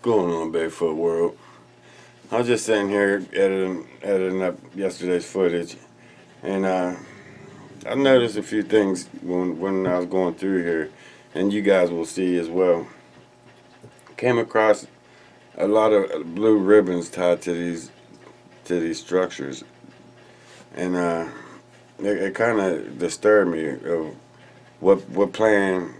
going on, Bigfoot World? I was just sitting here editing up yesterday's footage, and I noticed a few things when I was going through here, and you guys will see as well. Came across a lot of blue ribbons tied to these structures, and it kind of disturbed me of what plan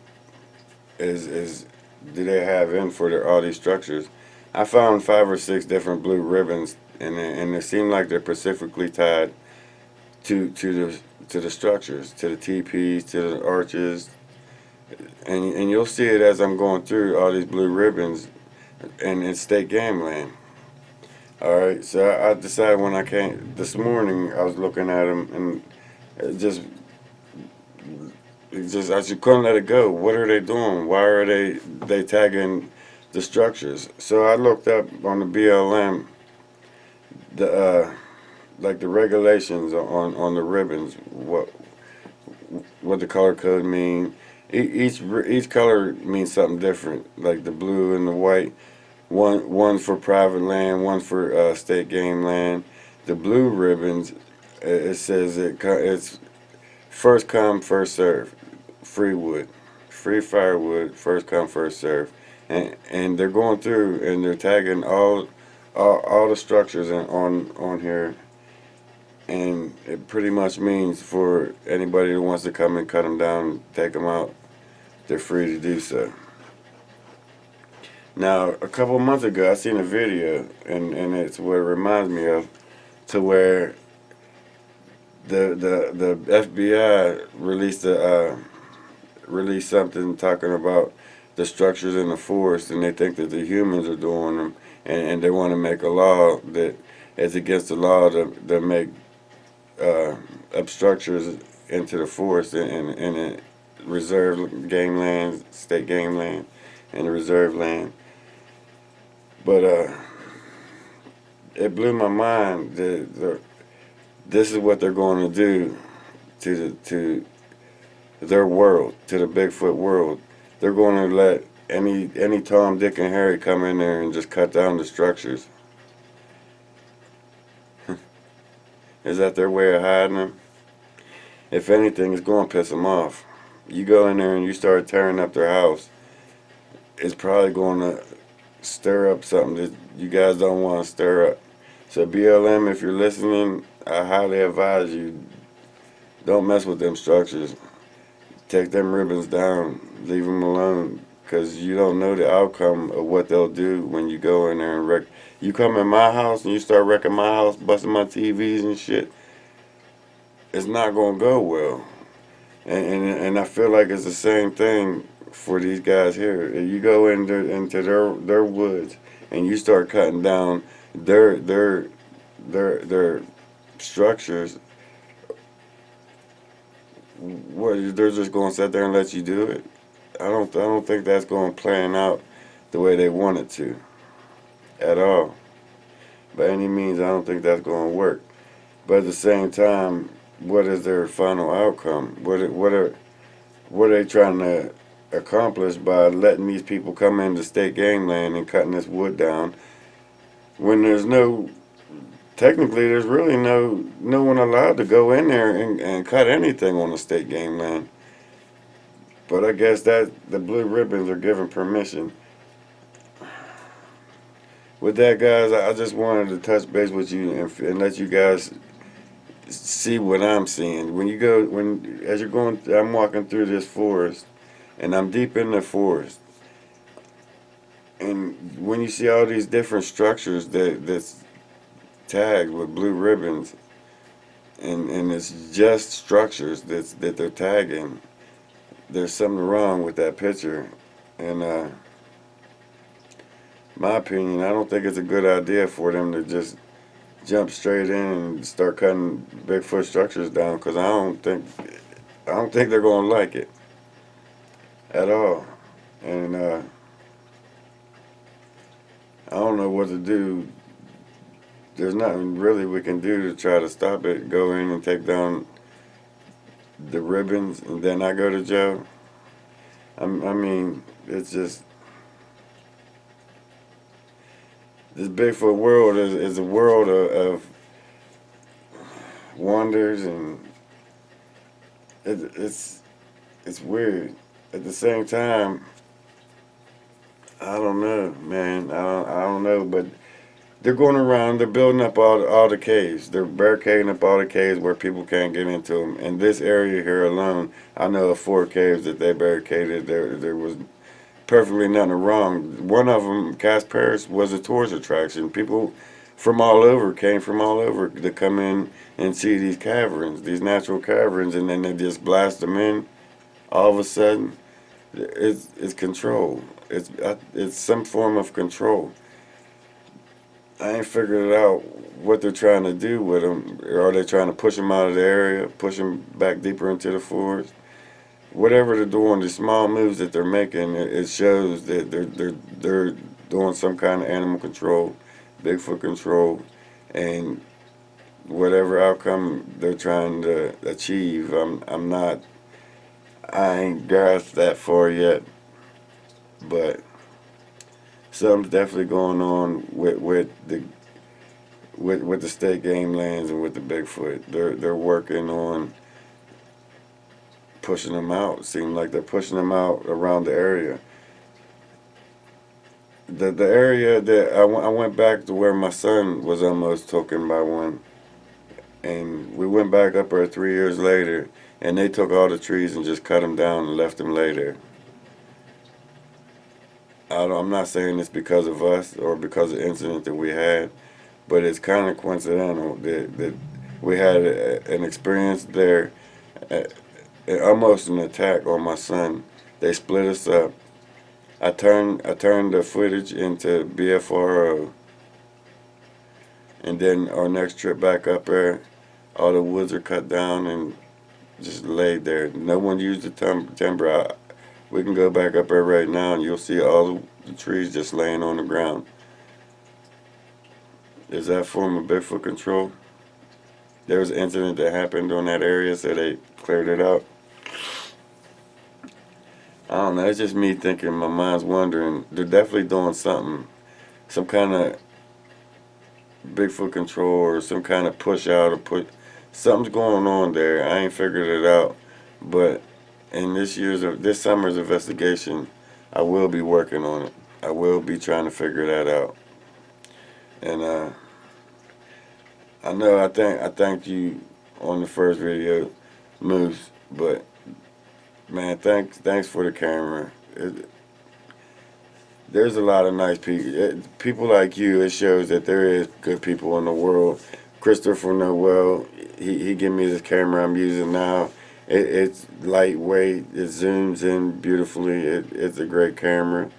is do they have in for all these structures. I found 5 or 6 different blue ribbons, and it seemed like they're specifically tied to the structures, to the teepees, to the arches, and you'll see it as I'm going through all these blue ribbons, and it's state game land. All right, so I decided when I came this morning, I was looking at them, and it just I just couldn't let it go. What are they doing? Why are they tagging the structures? So I looked up on the BLM the like the regulations on the ribbons. What the color code mean? Each color means something different. Like the blue and the white. One for private land, one for state game land. The blue ribbons, it says it's first come, first serve. Free wood, free firewood, first come, first serve, and they're going through and they're tagging all the structures on here, and it pretty much means for anybody who wants to come and cut them down, take them out, they're free to do so. Now, a couple of months ago, I seen a video, and it's what it reminds me of, to where the FBI released something talking about the structures in the forest, and they think that the humans are doing them, and they want to make a law that it's against the law to make up structures into the forest and reserve game land, state game land, and the reserve land. But it blew my mind that this is what they're going to do to their world, to the Bigfoot world. They're going to let any Tom, Dick, and Harry come in there and just cut down the structures. Is that their way of hiding them? If anything, it's going to piss them off. You go in there and you start tearing up their house, it's probably going to stir up something that you guys don't want to stir up. So BLM, if you're listening, I highly advise you, don't mess with them structures. Take them ribbons down, leave them alone, because you don't know the outcome of what they'll do when you go in there and wreck. You come in my house and you start wrecking my house, busting my TVs and shit, it's not going to go well. And I feel like it's the same thing for these guys here. If you go into their woods and you start cutting down their structures, what, they're just going to sit there and let you do it? I don't think that's going to plan out the way they want it to at all. By any means, I don't think that's going to work. But at the same time, what is their final outcome? What are they trying to accomplish by letting these people come into state game land and cutting this wood down when technically there's really no one allowed to go in there and cut anything on the state game land. But I guess that the blue ribbons are given permission. With that, guys, I just wanted to touch base with you and let you guys see what I'm seeing. As you're going, I'm walking through this forest, and I'm deep in the forest. And when you see all these different structures that's tagged with blue ribbons, and it's just structures that they're tagging, there's something wrong with that picture. And my opinion, I don't think it's a good idea for them to just jump straight in and start cutting Bigfoot structures down, because I don't think they're going to like it at all. And I don't know what to do. There's nothing really we can do to try to stop it. Go in and take down the ribbons, and then I go to jail. I mean, it's just this Bigfoot world is a world of wonders, and it, it's it's weird. At the same time, I don't know, man. I don't know, but they're going around. They're building up all the caves. They're barricading up all the caves where people can't get into them. In this area here alone, I know of 4 caves that they barricaded. There was perfectly nothing wrong. One of them, Cass Paris, was a tourist attraction. People from all over came from all over to come in and see these caverns, these natural caverns, and then they just blast them in. All of a sudden, it's control. It's some form of control. I ain't figured it out what they're trying to do with them. Are they trying to push them out of the area, push them back deeper into the forest? Whatever they're doing, the small moves that they're making, it shows that they're doing some kind of animal control, Bigfoot control, and whatever outcome they're trying to achieve. I ain't grasped that far yet, but something's definitely going on with the state game lands and with the Bigfoot. They're working on pushing them out. Seems like they're pushing them out around the area. The area that I went back to where my son was almost taken by one, and we went back up there 3 years later, and they took all the trees and just cut them down and left them lay there. I'm not saying it's because of us or because of the incident that we had, but it's kind of coincidental that we had an experience there, uh, almost an attack on my son. They split us up. I turned the footage into BFRO, and then our next trip back up there, all the woods are cut down and just laid there. No one used the timber. We can go back up there right now, and you'll see all the trees just laying on the ground. Is that a form of Bigfoot control? There was an incident that happened on that area, so they cleared it out. I don't know. It's just me thinking. My mind's wondering. They're definitely doing something, some kind of Bigfoot control or some kind of push out or put. Something's going on there. I ain't figured it out, but in this summer's investigation, I will be working on it. I will be trying to figure that out. And I know I thanked you on the first video, Moose, but man, thanks for the camera. There's a lot of nice people. People like you. It shows that there is good people in the world. Christopher Noel, he gave me this camera I'm using now. It's lightweight. It zooms in beautifully. It's a great camera.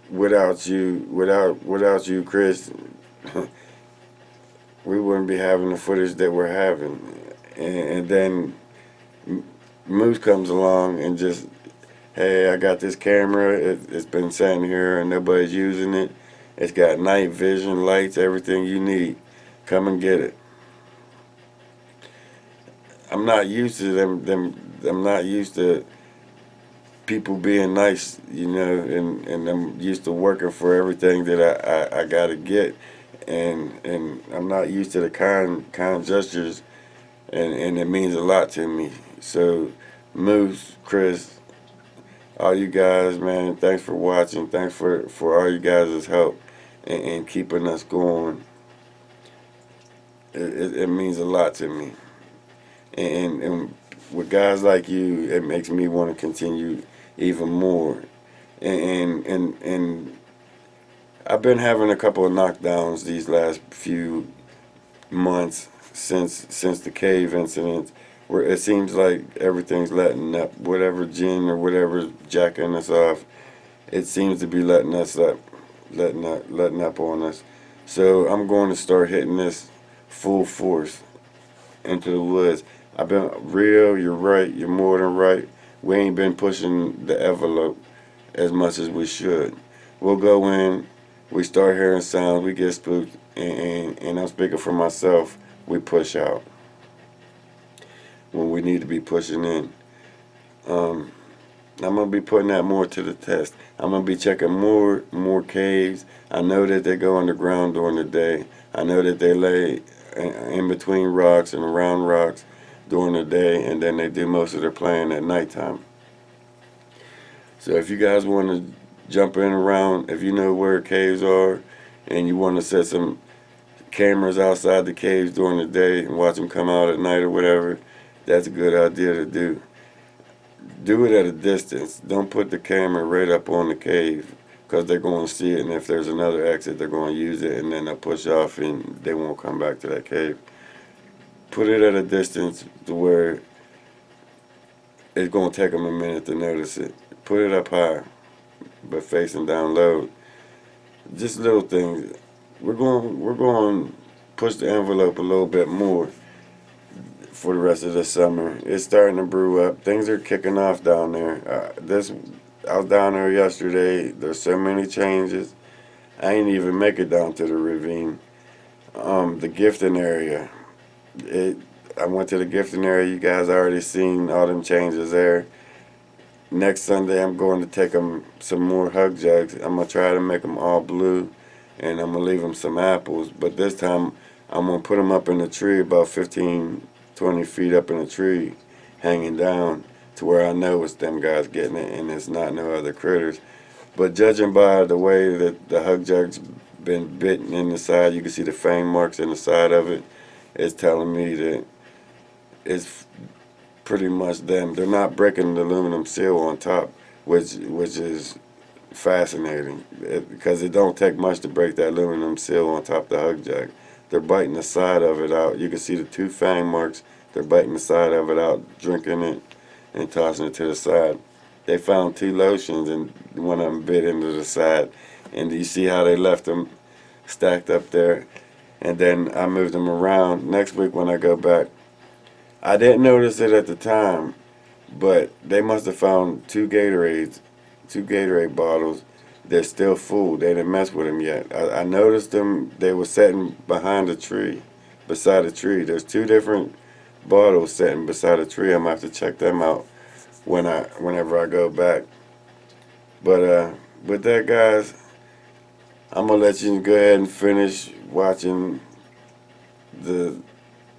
Without you, Chris, we wouldn't be having the footage that we're having. And then Moose comes along and just, hey, I got this camera. It's been sitting here and nobody's using it. It's got night vision, lights, everything you need. Come and get it. I'm not used to I'm not used to people being nice, and I'm used to working for everything that I gotta get, and I'm not used to the kind gestures, and it means a lot to me. So, Moose, Chris, all you guys, man, thanks for watching. Thanks for all you guys' help and keeping us going. It means a lot to me. And with guys like you, it makes me want to continue even more. And I've been having a couple of knockdowns these last few months since the cave incident, where it seems like everything's letting up. Whatever gin or whatever's jacking us off, it seems to be letting up on us. So I'm going to start hitting this full force into the woods. I've been real. You're right. You're more than right. We ain't been pushing the envelope as much as we should. We'll go in. We start hearing sounds. We get spooked, and I'm speaking for myself. We push out when we need to be pushing in. I'm gonna be putting that more to the test. I'm gonna be checking more caves. I know that they go underground during the day. I know that they lay in between rocks and around rocks during the day, and then they do most of their playing at nighttime. So if you guys want to jump in around, if you know where caves are, and you want to set some cameras outside the caves during the day and watch them come out at night or whatever, that's a good idea to do. Do it at a distance. Don't put the camera right up on the cave because they're going to see it, and if there's another exit, they're going to use it, and then they'll push off and they won't come back to that cave. Put it at a distance to where it's going to take them a minute to notice it. Put it up high, but facing down low. Just little things. We're going to push the envelope a little bit more for the rest of the summer. It's starting to brew up. Things are kicking off down there. I was down there yesterday. There's so many changes. I ain't even make it down to the ravine. The gifting area. I went to the gifting area. You guys already seen all them changes there. Next Sunday, I'm going to take them some more hug jugs. I'm going to try to make them all blue, and I'm going to leave them some apples. But this time, I'm going to put them up in a tree about 15, 20 feet up in a tree, hanging down to where I know it's them guys getting it, and it's not no other critters. But judging by the way that the hug jug's been bitten in the side, you can see the fang marks in the side of it. It's telling me that it's pretty much them. They're not breaking the aluminum seal on top, which is fascinating because it don't take much to break that aluminum seal on top of the hug jug. They're biting the side of it out. You can see the two fang marks. They're biting the side of it out, drinking it, and tossing it to the side. They found two lotions, and one of them bit into the side. And you see how they left them stacked up there. And then I moved them around. Next week when I go back, I didn't notice it at the time, but they must have found two Gatorade bottles. They're still full. They didn't mess with them yet. I noticed them. They were sitting behind a tree, beside a tree. There's two different bottles sitting beside a tree. I'm gonna have to check them out whenever I go back. But with that, guys, I'm gonna let you go ahead and finish watching the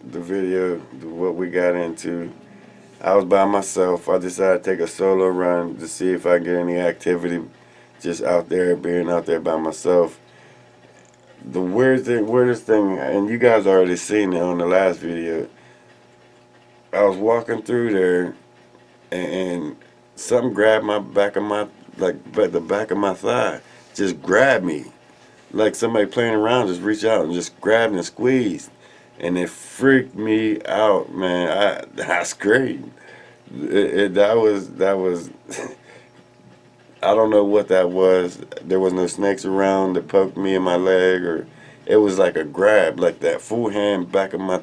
video, what we got into. I was by myself. I decided to take a solo run to see if I get any activity just out there, being out there by myself. The weirdest thing, and you guys already seen it on the last video, I was walking through there and something grabbed my back of my, like the back of my thigh, just grabbed me. Like somebody playing around just reached out and just grabbed and squeezed. And it freaked me out, man. I screamed. That was I don't know what that was. There was no snakes around that poked me in my leg, or it was like a grab, like that full hand back of my,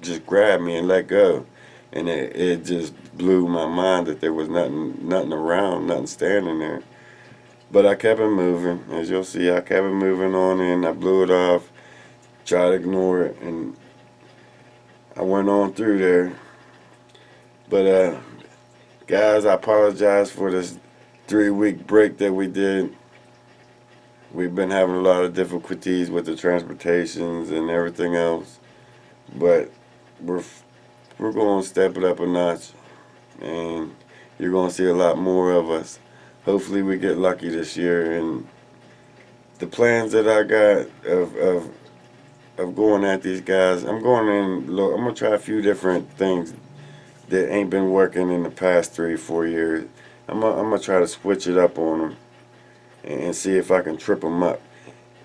just grabbed me and let go. And it just blew my mind that there was nothing around, nothing standing there. But I kept it moving. As you'll see, I kept it moving on in. I blew it off, tried to ignore it, and I went on through there. But guys, I apologize for this 3-week break that we did. We've been having a lot of difficulties with the transportations and everything else, but we're going to step it up a notch, and you're going to see a lot more of us. Hopefully we get lucky this year, and the plans that I got of going at these guys, I'm going to try a few different things that ain't been working in the past 3-4 years. I'm gonna try to switch it up on them and see if I can trip them up.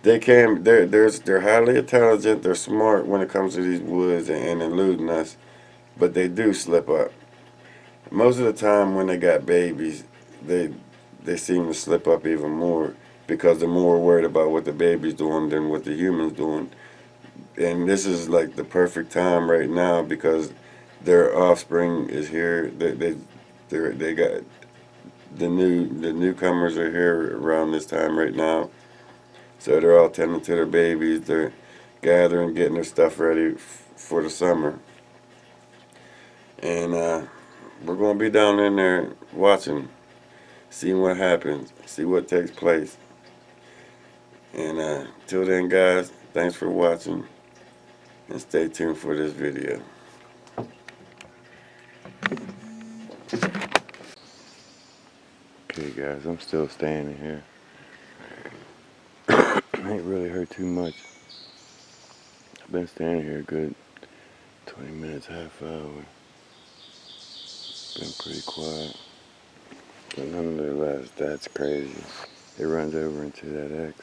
They're highly intelligent. They're smart when it comes to these woods and eluding us, but they do slip up. Most of the time when they got babies, they seem to slip up even more because they're more worried about what the baby's doing than what the human's doing. And this is like the perfect time right now because their offspring is here. They got the newcomers are here around this time right now, so they're all tending to their babies. They're gathering, getting their stuff ready for the summer, and we're gonna be down in there watching. see what happens, see what takes place. And till then, guys, thanks for watching, and stay tuned for this video. Okay, guys, I'm still standing here. Ain't really hurt too much. I've been standing here a good 20 minutes, half hour. Been pretty quiet. But nonetheless, that's crazy. It runs over into that X.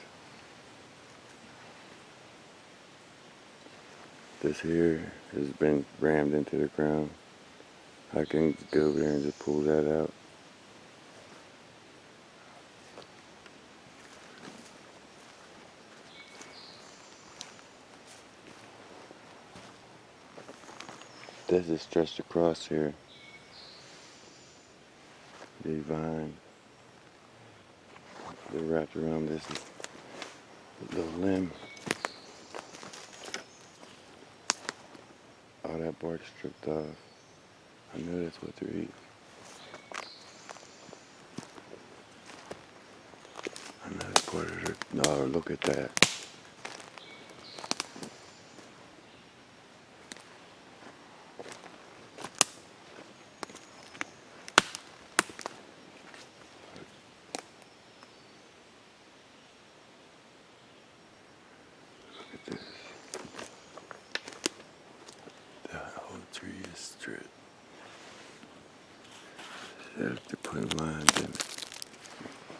This here has been rammed into the ground. I can go over there and just pull that out. This is stretched across here. The vine. They're wrapped around this little limb. All that bark stripped off. I know that's what they're eating. I know that's part of their... No, look at that. Look at this. That whole tree is stripped. They're putting lines in it.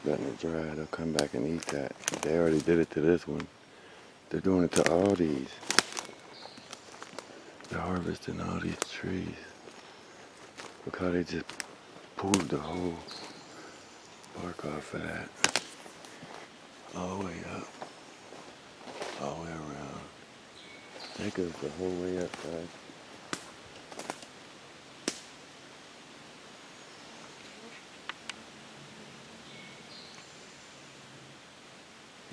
Letting it dry, they'll come back and eat that. They already did it to this one. They're doing it to all these. They're harvesting all these trees. Look how they just pulled the whole bark off of that. All the way up. All the way around. That goes the whole way up, guys.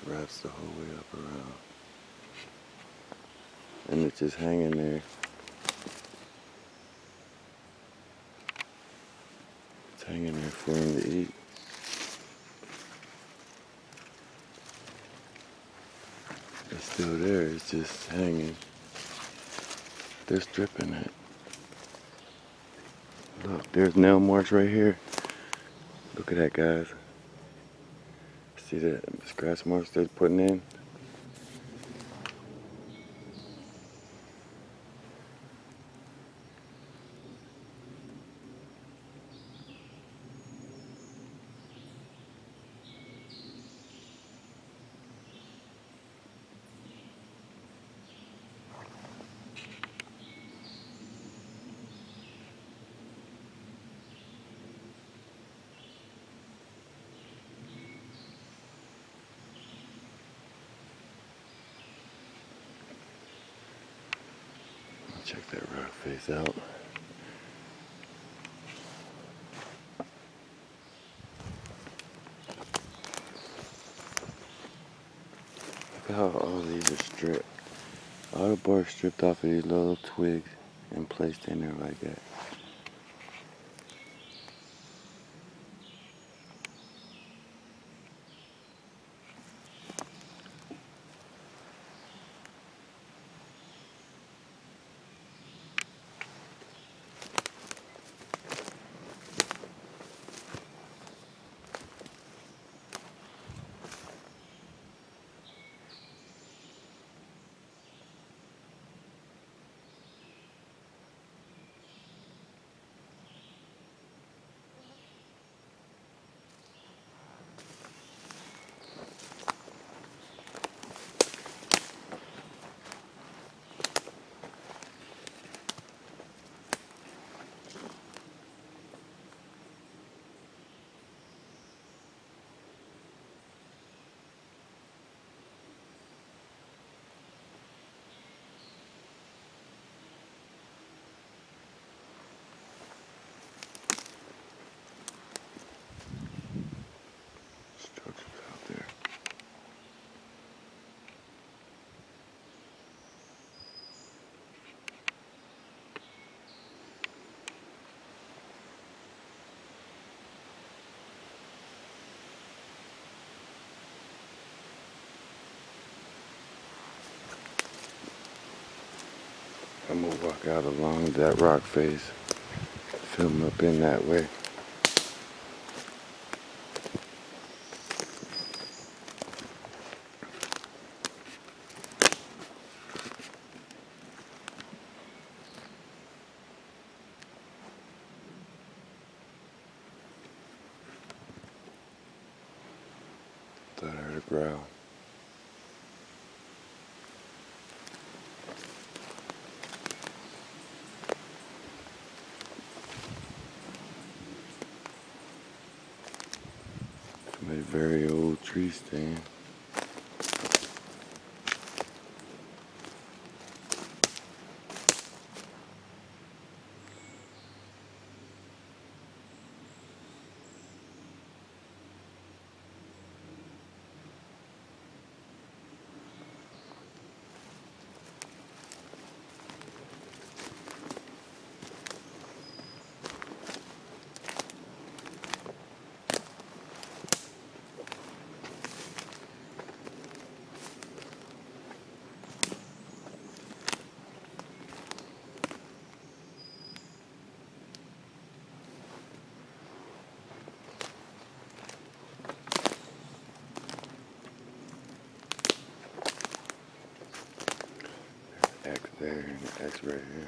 Wraps the whole way up around. And it's just hanging there. It's hanging there for him to eat. It's still there, it's just hanging. They're stripping it. Look, there's nail marks right here. Look at that, guys. See the scratch marks they're putting in? Check that rock face out. Look how all these are stripped. All the bark stripped off of these little twigs and placed in there like that. I'm gonna walk out along that rock face, film up in that way. Thought I heard a growl. A very old tree stand. X there and the X right here.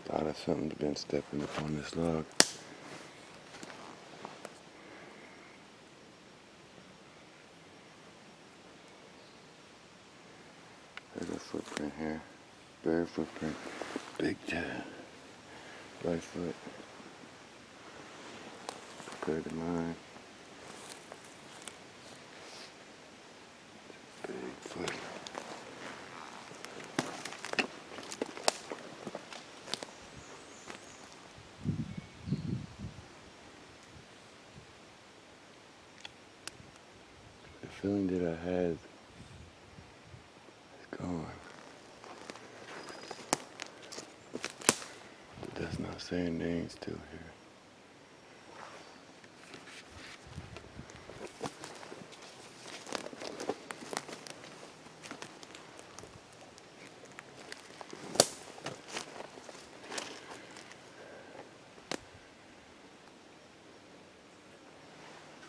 Thought of something's been stepping upon this log. There's a footprint here. Bare footprint. Big toe. Right foot. Compared to mine. Big foot. The feeling that I had is gone. But that's not saying they ain't still here.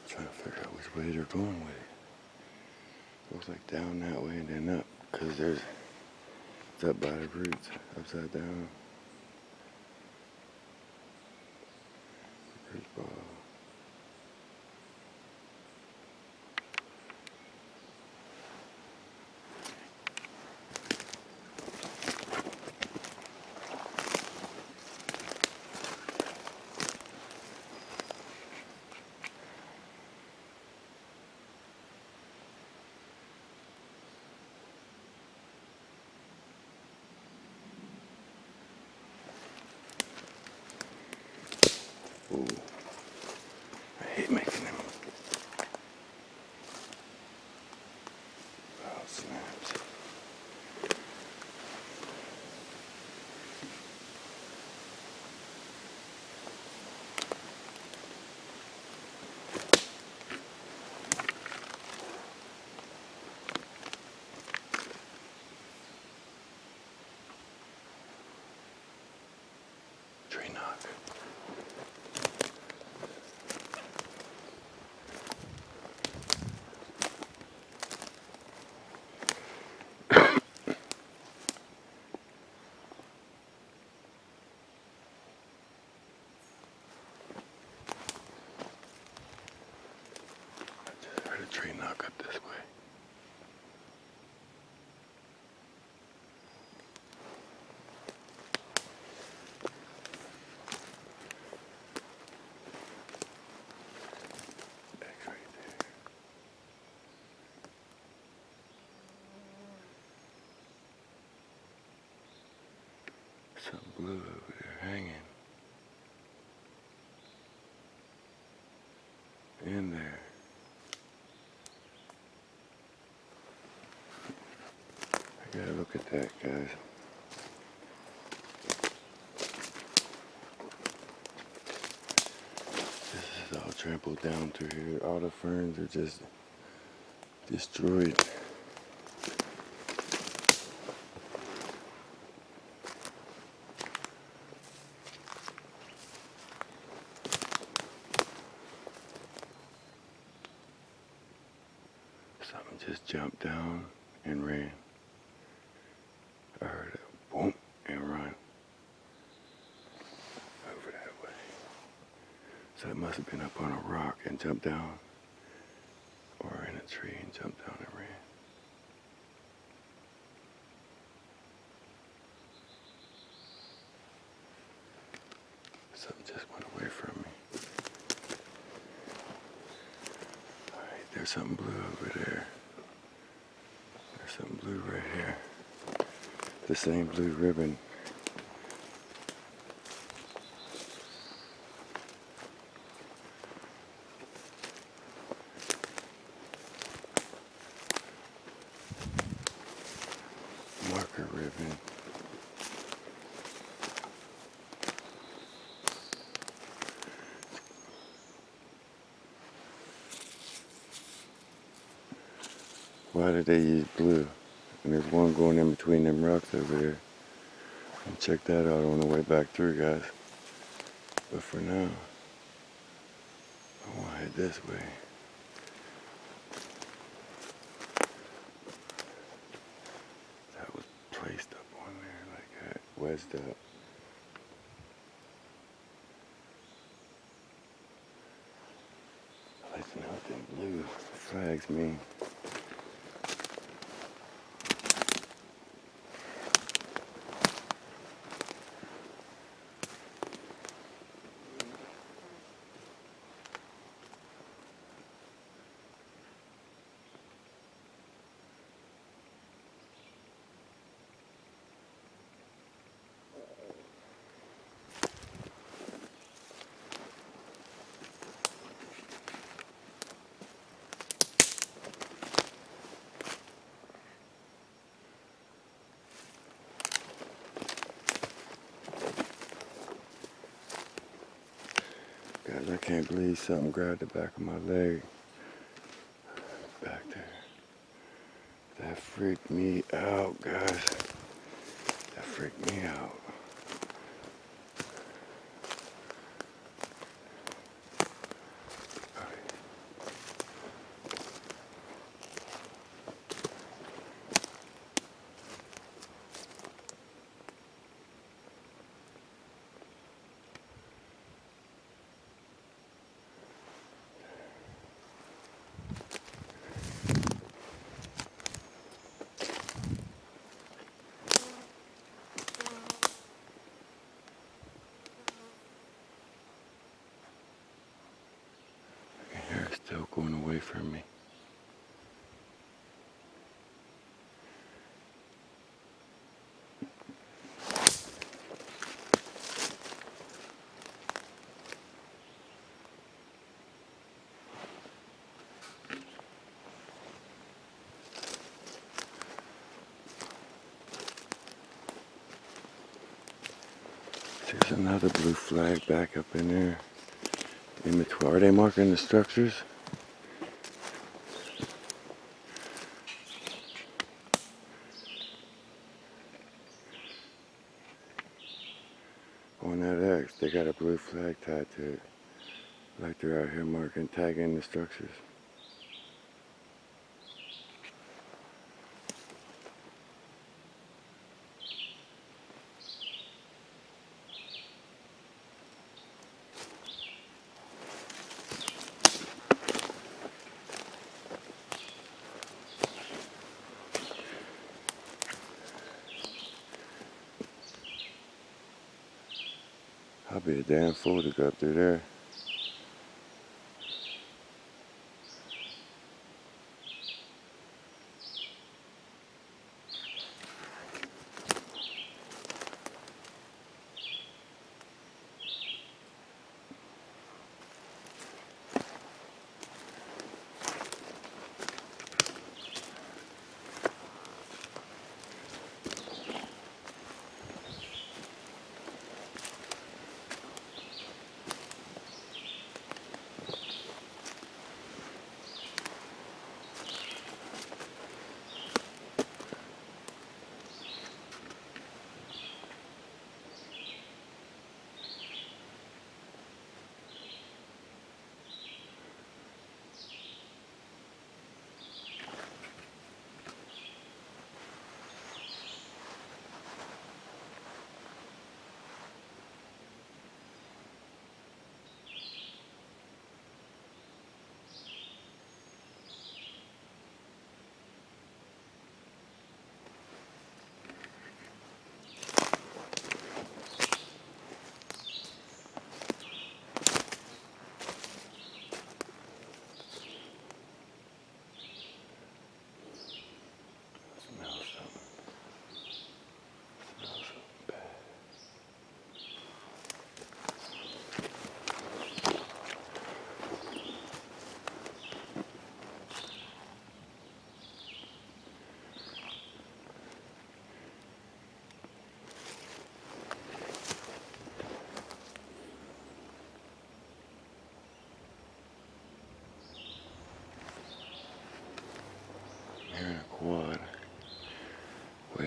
Trying to figure out which way they're going with it. Looks like down that way and then up, because it's up by the roots, upside down. Root ball. Ooh. I hate making them. Oh, snaps. Tree knock. Heard a tree knock up this way. X right there. Some blue over there hanging. In there. I gotta look at that, guys. trampled down through here. All the ferns are just destroyed. Something just jumped down and ran. I heard it boom and run over that way. So it must have been up on a rock and jumped down, or in a tree and jumped down and ran. Something just went away from me. Alright, there's something blue over there. There's something blue right here. The same blue ribbon. Marker ribbon. Why did they use blue? And there's one going in between them rocks over there. I'll check that out on the way back through, guys. But for now, I want to head this way. That was placed up on there like that, wedged up. I'd like to know what them blue flags mean. Guys, I can't believe something grabbed the back of my leg. Back there. That freaked me out, guys. That freaked me out. Hair is still going away from me. There's another blue flag back up in there. In between. Are they marking the structures? On that X, they got a blue flag tied to it. Like they're out here marking, tagging the structures. I'll be a damn fool to go up through there.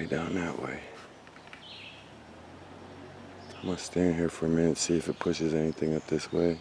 down that way. I'm gonna stand here for a minute, see if it pushes anything up this way.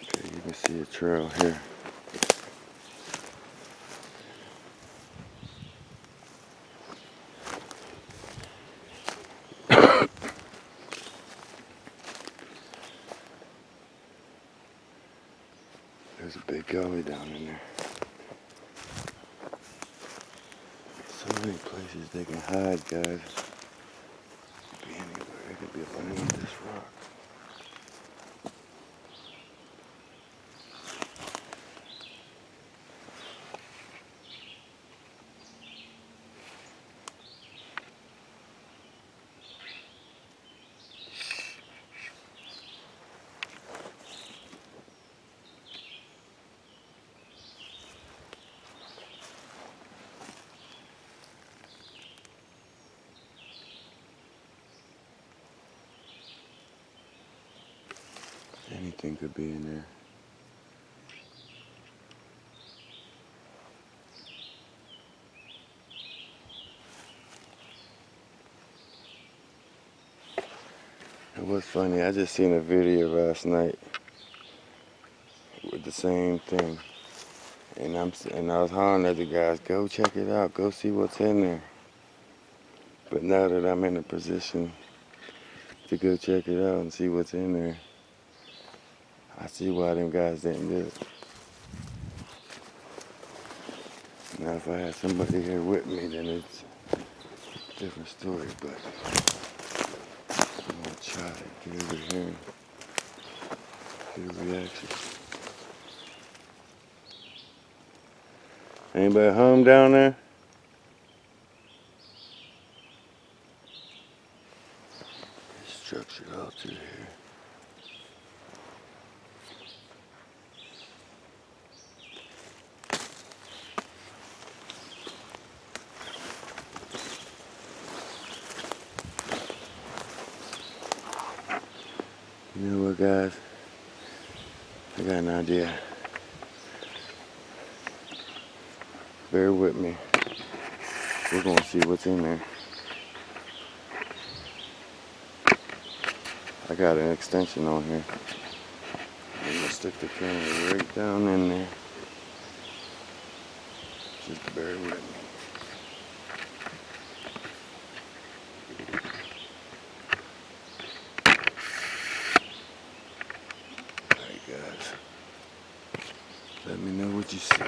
Okay, you can see a trail here. There's a big gully down in there. So many places they can hide, guys. It could be anywhere. It could be up underneath this rock. Anything could be in there. It was funny, I just seen a video last night with the same thing. And I was hollering at the guys, go check it out, go see what's in there. But now that I'm in a position to go check it out and see what's in there, I see why them guys didn't do it. Now if I had somebody here with me, then it's a different story, but I'm gonna try to get over here and get a reaction. Anybody home down there? It's structured all through here. You know what, guys? I got an idea. Bear with me. We're gonna see what's in there. I got an extension on here. I'm gonna stick the camera right down in there. Just bear with me. Alright, guys. Let me know what you see.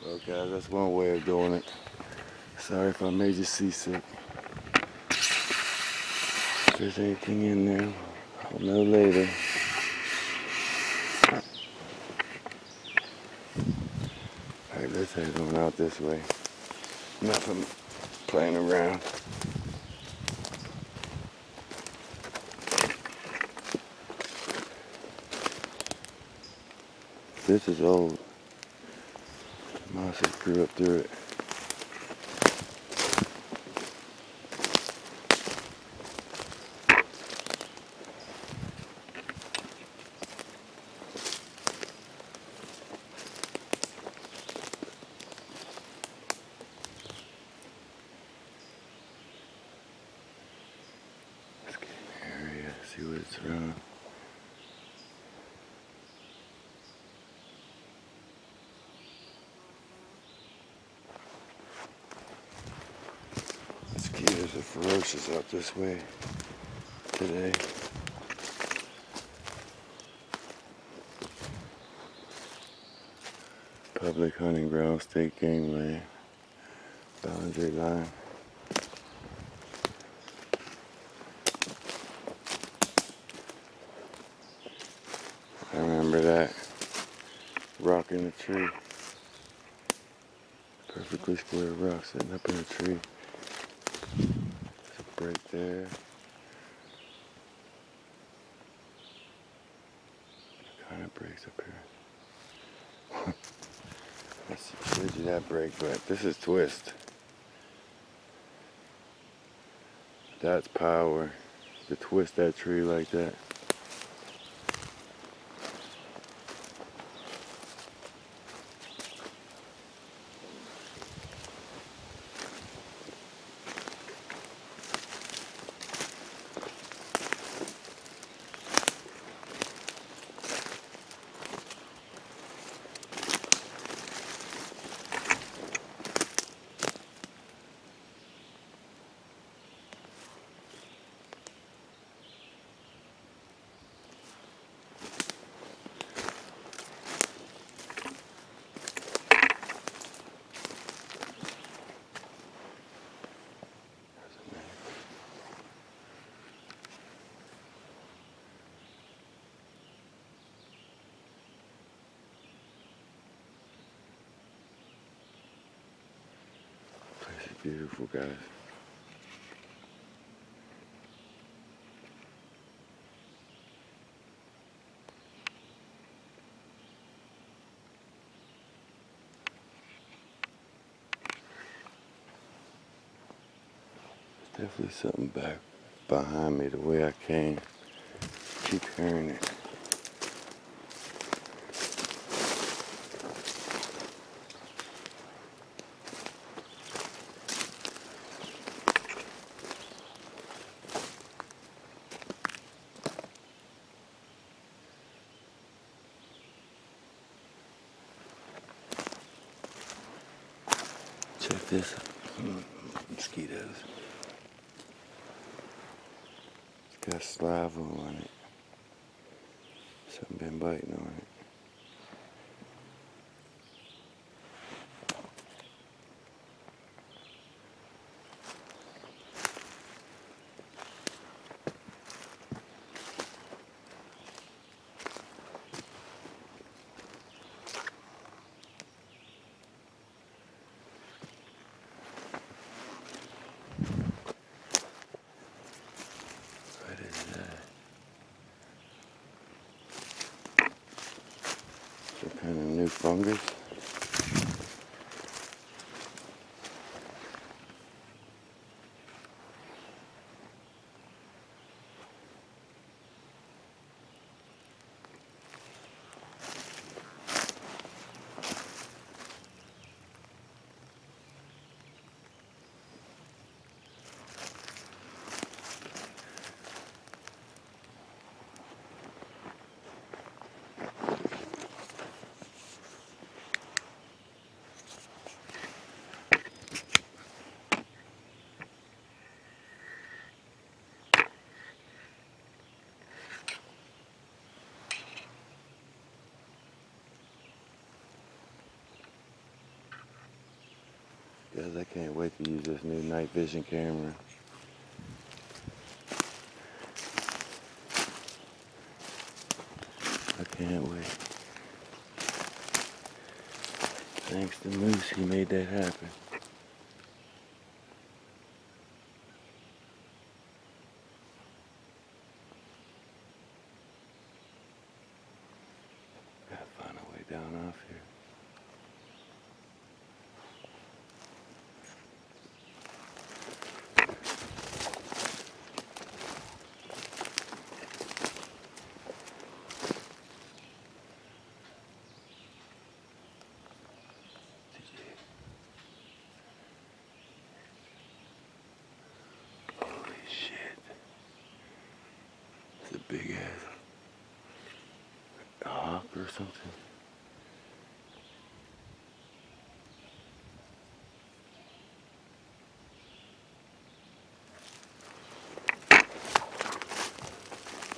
Well, guys, that's one way of doing it. Sorry if I made you seasick. If there's anything in there, I'll know later. Alright, let's head on out this way. Enough of playing around. This is old. Moss has grew up through it. what it's from. Mosquitoes are ferocious out this way today. Public hunting ground, state game land, boundary line. I remember that rock in the tree. Perfectly square rock sitting up in a tree. There's a break there. What kind of breaks up here? Let's see, where'd you that break, but this is twist. That's power. To twist that tree like that. This is beautiful, guys. There's definitely something back behind me the way I came. Keep hearing it. Check this out. Mosquitoes. It's got saliva on it. Something been biting on it. What is that? Some kind of new fungus. Guys, I can't wait to use this new night vision camera. I can't wait. Thanks to Moose, he made that happen. Gotta find a way down off here. big ass hawk or something.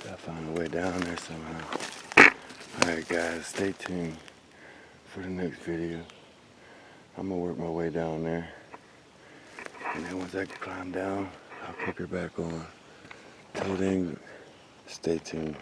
Gotta find a way down there somehow. Alright guys, stay tuned for the next video. I'm gonna work my way down there. And then once I climb down, I'll kick her back on. Till then, stay tuned.